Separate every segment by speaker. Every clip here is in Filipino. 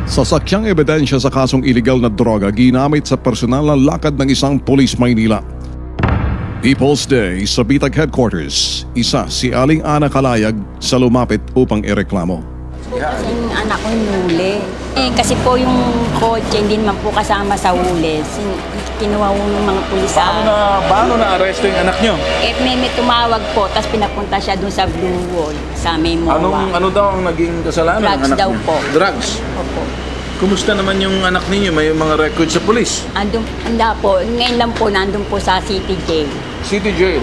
Speaker 1: Sasakyang ebidensya sa kasong iligal na droga ginamit sa personal na lakad ng isang pulis Maynila. People's Day sa Bitag Headquarters, isa si Aling Ana Kalayag sa lumapit upang ireklamo.
Speaker 2: Kasi yung anak ko hinuli. Kasi po yung kotse hindi naman po kasama sa huli. Kinuha ko ng mga pulis.
Speaker 3: Paano na-aresto yung anak nyo?
Speaker 2: May tumawag po, tapos pinapunta siya dun sa Blue Wall, sa may MOA.
Speaker 3: Ano daw ang naging kasalanan ng
Speaker 2: Drugs
Speaker 3: anak
Speaker 2: daw
Speaker 3: niyo?
Speaker 2: po.
Speaker 3: Drugs?
Speaker 2: Opo.
Speaker 3: Kumusta naman yung anak ninyo? May mga record sa pulis?
Speaker 2: Anda po, ngayon lang po, nandun po sa City Jail.
Speaker 3: City Jail?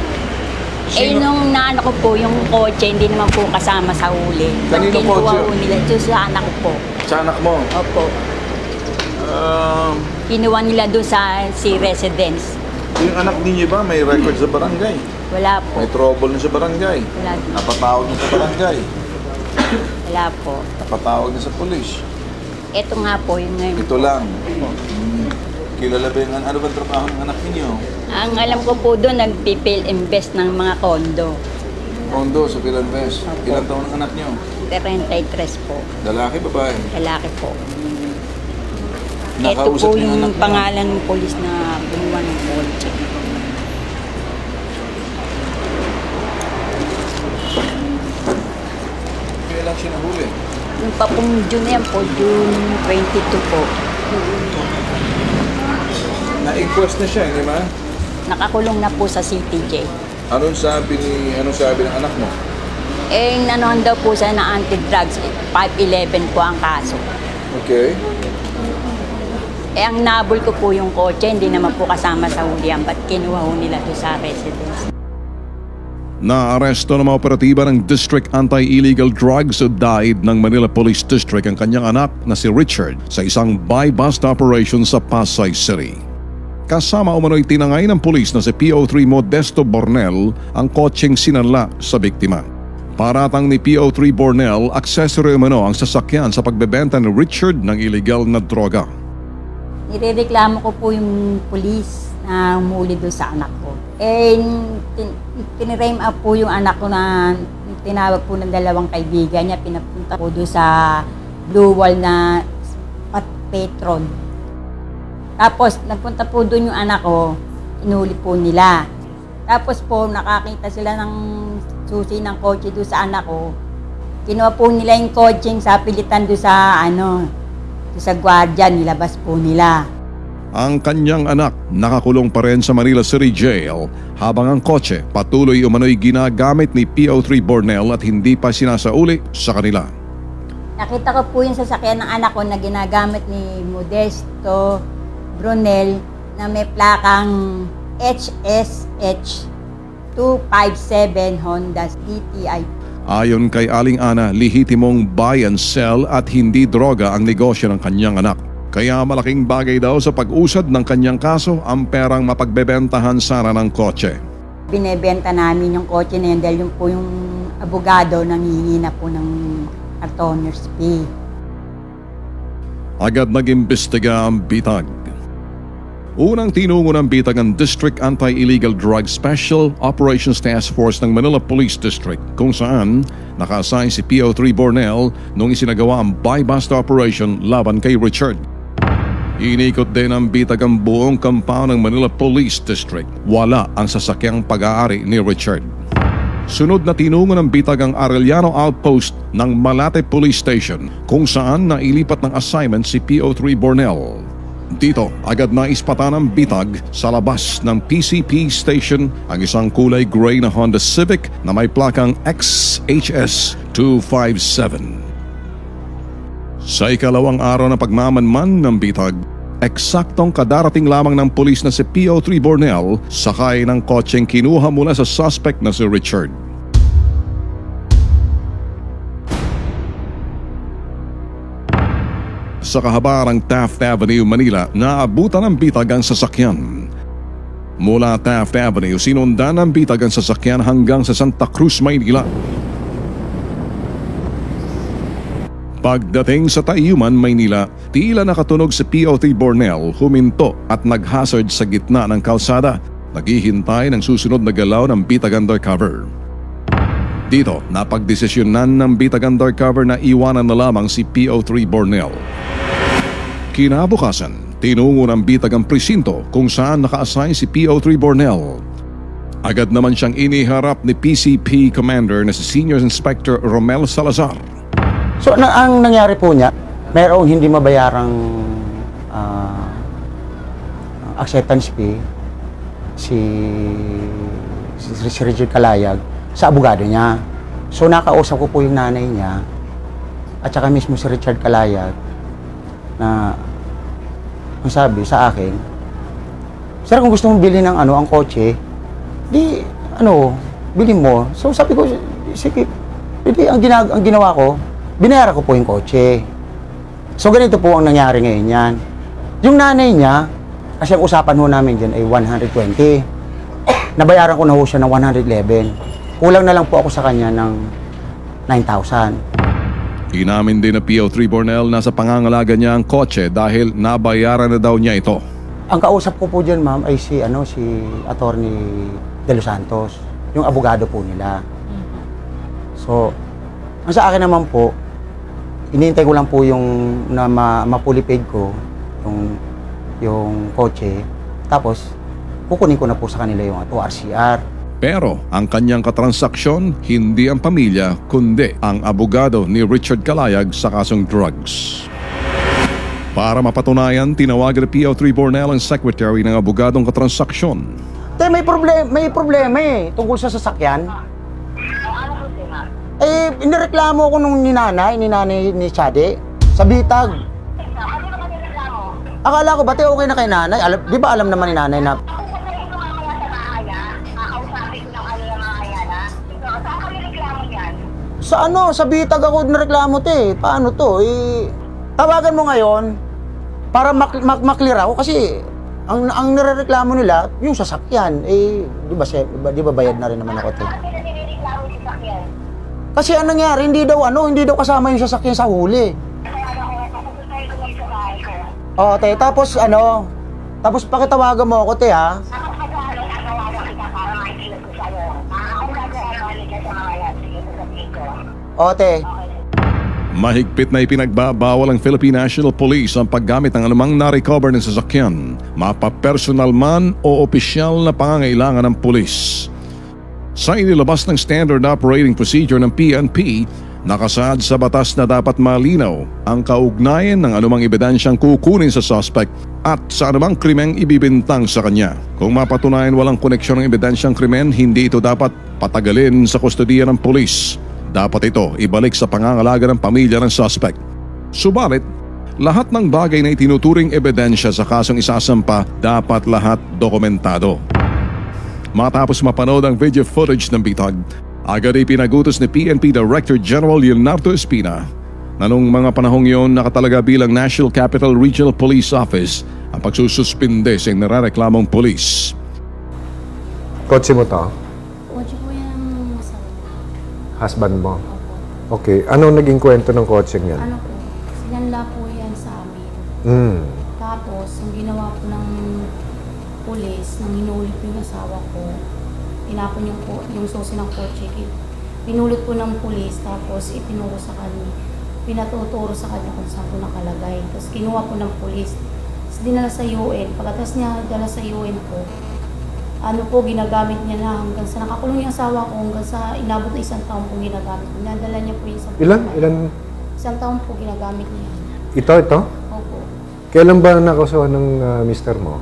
Speaker 2: Nung naano ko po, yung kotse, hindi naman po kasama sa huli.
Speaker 3: Kanino kotse?
Speaker 2: Nila, sa anak ko po.
Speaker 3: Sa anak mo?
Speaker 2: Opo. Kinuha nila doon sa residence.
Speaker 3: Yung anak ninyo ba may record sa barangay?
Speaker 2: Wala po.
Speaker 3: May trouble na sa barangay?
Speaker 2: Wala.
Speaker 3: Napatawag na sa barangay?
Speaker 2: Wala po.
Speaker 3: Napatawag na sa pulis?
Speaker 2: Ito nga po, yung ngayon.
Speaker 3: Ito lang? Kilala ba yung ano bang trabaho ng anak ninyo?
Speaker 2: Ang alam ko po doon, nagpipil invest ng mga kondo.
Speaker 3: Kondo sa Pilanves. Ilang taon ang anak nyo?
Speaker 2: 33 po.
Speaker 3: Lalaki, babae?
Speaker 2: Lalaki po. Ito
Speaker 3: Nakausap
Speaker 2: po
Speaker 3: niyo
Speaker 2: yung
Speaker 3: anak mo?
Speaker 2: pangalan ng polis na binuha ng kotse.
Speaker 3: Kailan siya nahuli?
Speaker 2: Yung pa pong June yan po, June 22 po.
Speaker 3: Na-inquest na siya, hindi ba?
Speaker 2: Nakakulong na po sa CTJ.
Speaker 3: Anong sabi ng anak mo?
Speaker 2: Nanohan daw po siya na anti-drugs, 511 po ang kaso.
Speaker 3: Okay.
Speaker 2: Ang nabol ko po yung kotse, hindi naman po kasama sa hulihan, ba't kinuha ho nila to sa residence?
Speaker 1: Naaresto ng mga operatiba ng District Anti-Illegal Drugs o DIDE ng Manila Police District ang kanyang anak na si Richard sa isang buy-bust operation sa Pasay City. Kasama umano'y tinangay ng pulis na si PO3 Modesto Bornel ang kotseng sinanla sa biktima. Paratang ni PO3 Bornel, accessory umano ang sasakyan sa pagbebenta ni Richard ng illegal na droga.
Speaker 2: Nirereklamo ko po yung pulis na humuli doon sa anak ko. Tinirame up po yung anak ko na tinawag po ng dalawang kaibigan niya, pinapunta po doon sa Blue Wall na Petron. Tapos nagpunta po doon yung anak ko, inuli po nila. Tapos po nakakita sila ng susi ng kotse doon sa anak ko. Kinuha po nila yung kotseng sa pilitan doon sa doon sa gwardiya, nilabas po nila.
Speaker 1: Ang kanyang anak nakakulong pa rin sa Manila City Jail habang ang kotse patuloy umano'y ginagamit ni PO3 Bornel at hindi pa sinasauli sa kanila.
Speaker 2: Nakita ko po yung sasakyan ng anak ko na ginagamit ni Modesto Bornel na may plakang HSH 257 Honda DTI.
Speaker 1: Ayon kay Aling Ana, lehitimong buy and sell at hindi droga ang negosyo ng kanyang anak. Kaya malaking bagay daw sa pag-usad ng kanyang kaso ang perang mapagbebentahan sana ng kotse.
Speaker 2: Binebenta namin yung kotse na yun dahil yung po yung abogado nanghihingi na po ng attorney's fee.
Speaker 1: Agad nag-imbestiga ang bitag. Unang tinungo ng bitag ang District Anti-Illegal Drugs Special Operations Task Force ng Manila Police District kung saan naka-assign si PO3 Bornel nung isinagawa ang buy-bust operation laban kay Richard. Inikot din ng bitag ang buong compound ng Manila Police District. Wala ang sasakyang pag-aari ni Richard. Sunod na tinungo ng bitag ang Arellano Outpost ng Malate Police Station kung saan nailipat ng assignment si PO3 Bornel. Dito, agad na ispatan ng bitag sa labas ng PCP station ang isang kulay gray na Honda Civic na may plakang XHS 257. Sa ikalawang araw na pagmamanman ng bitag, eksaktong kadarating lamang ng pulis na si PO3 Bornel sakay ng kotseng kinuha mula sa suspect na si Richard. Sa kahabarang Taft Avenue, Manila, naabutan ng bitag ang sasakyan. Mula Taft Avenue, sinundan ng bitag ang sasakyan hanggang sa Santa Cruz, Maynila. Pagdating sa Tayuman, Maynila, tila nakatunog si PO3 Bornel, huminto at naghazard sa gitna ng kalsada. Naghihintay ng susunod na galaw ng bitag undercover. Dito, napagdesisyonan ng bitag undercover na iwanan na lamang si PO3 Bornel. Kinabukasan, tinungo ng bitag ang presinto kung saan naka-assign si PO3 Bornel. Agad naman siyang iniharap ni PCP Commander na si Senior Inspector Romel Salazar.
Speaker 4: So ang nangyari po niya, mayroong hindi mabayarang acceptance fee si Richard Calayag sa abogado niya. So nakausap ko po yung nanay niya at saka mismo si Richard Calayag na ang sabi sa akin, "Sir, kung gusto mong bilhin ng ang kotse, di bilhin mo." So sabi ko, sige, ang ginawa ko, binayaran ko po yung kotse. So ganito po ang nangyari ngayon yan. Yung nanay niya, kasi ang usapan ho namin dyan ay 120. Nabayaran ko na ho siya ng 111. Kulang na lang po ako sa kanya ng 9,000.
Speaker 1: Inamin din na PO3 Bornel nasa pangangalaga niya ang kotse dahil nabayaran na daw niya ito.
Speaker 4: Ang kausap ko po dyan, ma'am, ay si Attorney De Los Santos, yung abogado po nila. So, ang sa akin naman po, inihintay ko lang po yung na ma-fully paid ko yung kotse. Tapos, kukunin ko na po sa kanila yung RCR.
Speaker 1: Pero ang kanyang katransaksyon, hindi ang pamilya, kundi ang abogado ni Richard Calayag sa kasong drugs. Para mapatunayan, tinawagan ni PO3 Bornel ang secretary ng abogadong katransaksyon.
Speaker 4: May problema eh, tungkol sa sasakyan. Inireklamo ko nung ninanay ni Chade sa bitag. Akala ko, bati okay na kay nanay? Di ba alam naman ni nanay na... Sa bitag ako nireklamo Paano to? Tawagan mo ngayon para maklear ako kasi ang nirereklamo nila yung sasakyan. Di ba bayad na rin naman ako Kasi anong nangyari, hindi daw kasama yung sasakyan sa huli. Tapos pakitawagan mo ako, ha?
Speaker 1: Mahigpit na ipinagbabawal ng Philippine National Police ang paggamit ng anumang na-recover ng sasakyan, mapapersonal man o opisyal na pangangailangan ng pulis. Sa inilabas ng Standard Operating Procedure ng PNP, nakasaad sa batas na dapat malinaw ang kaugnayan ng anumang ebidensyang kukunin sa suspect at sa anumang krimeng ibibintang sa kanya. Kung mapatunayan walang koneksyon ng ebidensyang krimen, hindi ito dapat patagalin sa kustodiya ng pulis. Dapat ito ibalik sa pangangalaga ng pamilya ng suspect. Subalit, lahat ng bagay na itinuturing ebidensya sa kasong isasampa, dapat lahat dokumentado. Matapos mapanood ang video footage ng bitag, agad ay pinagutos ni PNP Director General Leonardo Espina na nung mga panahong yon nakatalaga bilang National Capital Regional Police Office ang pagsususpinde sa nirareklamong polis.
Speaker 5: Kotse mo to?
Speaker 6: Kotse po yan ang masawa.
Speaker 5: Husband mo?
Speaker 6: Opo.
Speaker 5: Okay. Ano naging kwento ng kotse niyan?
Speaker 6: Ano po, sinanla po yan sa amin. Tapos, ang ginawa po ng pulis, nang hinuli po yung asawa ko, tinapon yung susi ng kotse. Pinulot po ng pulis, tapos itinuro sa kanya. Pinatuturo sa kanya kung saan po nakalagay. Tapos kinuha po ng pulis. Tapos dinala sa UN. Pagkatapos niya dala sa UN po, ginagamit niya na hanggang sa nakakulong yung asawa ko, hanggang sa inabot na 1 taon po ginagamit. Nadala niya po yung 1 taon.
Speaker 5: Ilan?
Speaker 6: 1 taon po ginagamit niya.
Speaker 5: Ito?
Speaker 6: Opo.
Speaker 5: Kailan ba nakasuhan ng mister mo?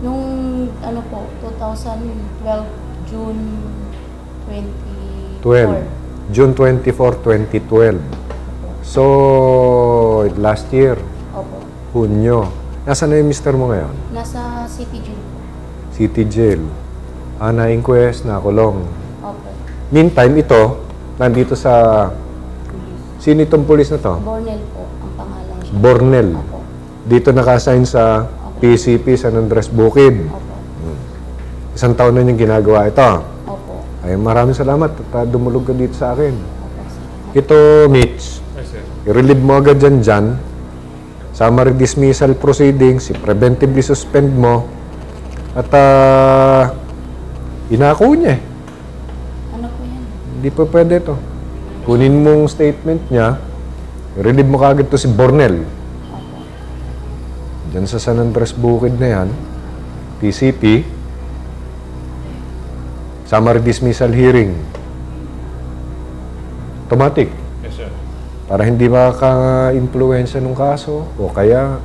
Speaker 6: Nung 2012, June 24.
Speaker 5: 12. June 24, 2012. So, last year,
Speaker 6: Opo.
Speaker 5: Hunyo. Nasaan na yung mister mo ngayon?
Speaker 6: Nasa City Jail po.
Speaker 5: City Jail. Na-inquest, nakulong.
Speaker 6: Opo.
Speaker 5: Meantime, ito, nandito sa... Sino itong pulis na to?
Speaker 6: Bornel po, ang pangalan siya.
Speaker 5: Bornel.
Speaker 6: Opo.
Speaker 5: Dito naka-assign sa PCP, San Andres Bukid.
Speaker 6: Opo.
Speaker 5: 1 taon na yung ginagawa ito.
Speaker 6: Opo.
Speaker 5: Ay, maraming salamat at dumulog ka dito sa akin.
Speaker 6: Opo, sir.
Speaker 5: Ito, Mitch. I-relieve mo agad dyan. Summary dismissal proceedings, i-preventively suspend mo. At inako niya eh.
Speaker 6: Ano po yan?
Speaker 5: Hindi pa pwede ito. Kunin mong statement niya, i-relieve mo kagad to si Bornel.
Speaker 6: Opo.
Speaker 5: Diyan sa San Andres Bukid na yan, PCP, summary dismissal hearing. Automatic.
Speaker 1: Yes, sir.
Speaker 5: Para hindi maka-influensya ng kaso o kaya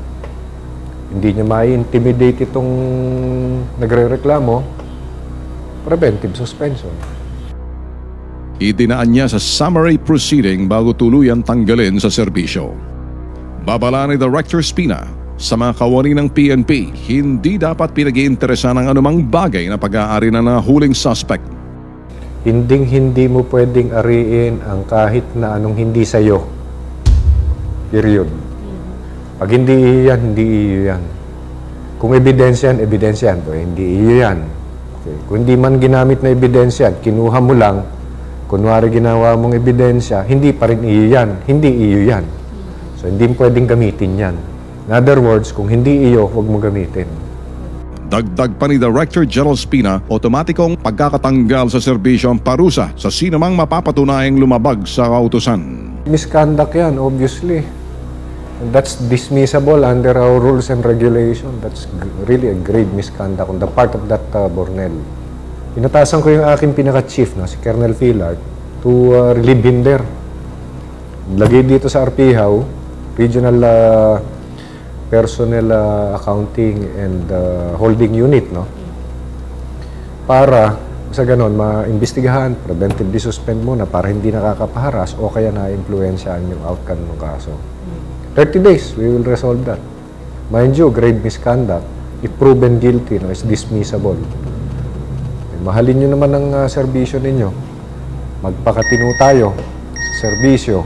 Speaker 5: hindi niya ma-intimidate itong nagre-reklamo, preventive suspension.
Speaker 1: Idinaan niya sa summary proceeding bago tuluyan tanggalin sa serbisyo. Babala ni Director Spina, sa mga kawani ng PNP, hindi dapat pinag-iinteresan ng anumang bagay na pag-aari na nahuling suspect.
Speaker 5: Hindi mo pwedeng ariin ang kahit na anong hindi sa'yo. Period. Pag hindi iyo yan, hindi iyo yan. Kung ebidensya yan. Hindi iyo yan. Okay. Kung hindi man ginamit na ebidensya, kinuha mo lang, kunwari ginawa mong ebidensya, hindi pa rin iyo yan. Hindi iyo yan. So, hindi mo pwedeng gamitin yan. In other words, kung hindi iyo, huwag mo gamitin.
Speaker 1: Dagdag pa ni Director Gerald Spina, otomatikong pagkakatanggal sa serbisyo ang parusa sa sinumang mapapatunayang lumabag sa kautusan.
Speaker 5: Misconduct yan, obviously. And that's dismissible under our rules and regulation. That's really a grave misconduct on the part of that Bornel. Inatasan ko yung aking pinaka-chief, si Colonel Fillard, to relieve him there. Lagay dito sa Arpihaw, Regional Personnel Accounting and Holding Unit, para sa ganon, maimbestigahan, preventively suspend muna para hindi nakakapaharas o kaya na-influensyahan yung outcome ng kaso. 30 days, we will resolve that. Mind you, grave misconduct, if proven guilty, is dismissible. Mahalin nyo naman ang serbisyo ninyo. Magpakatino tayo sa serbisyo.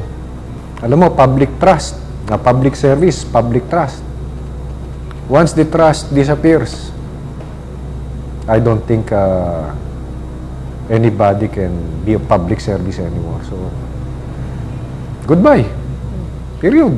Speaker 5: Alam mo, public trust, na public service, public trust. Once the trust disappears, I don't think anybody can be a public service anymore. So, goodbye. Period.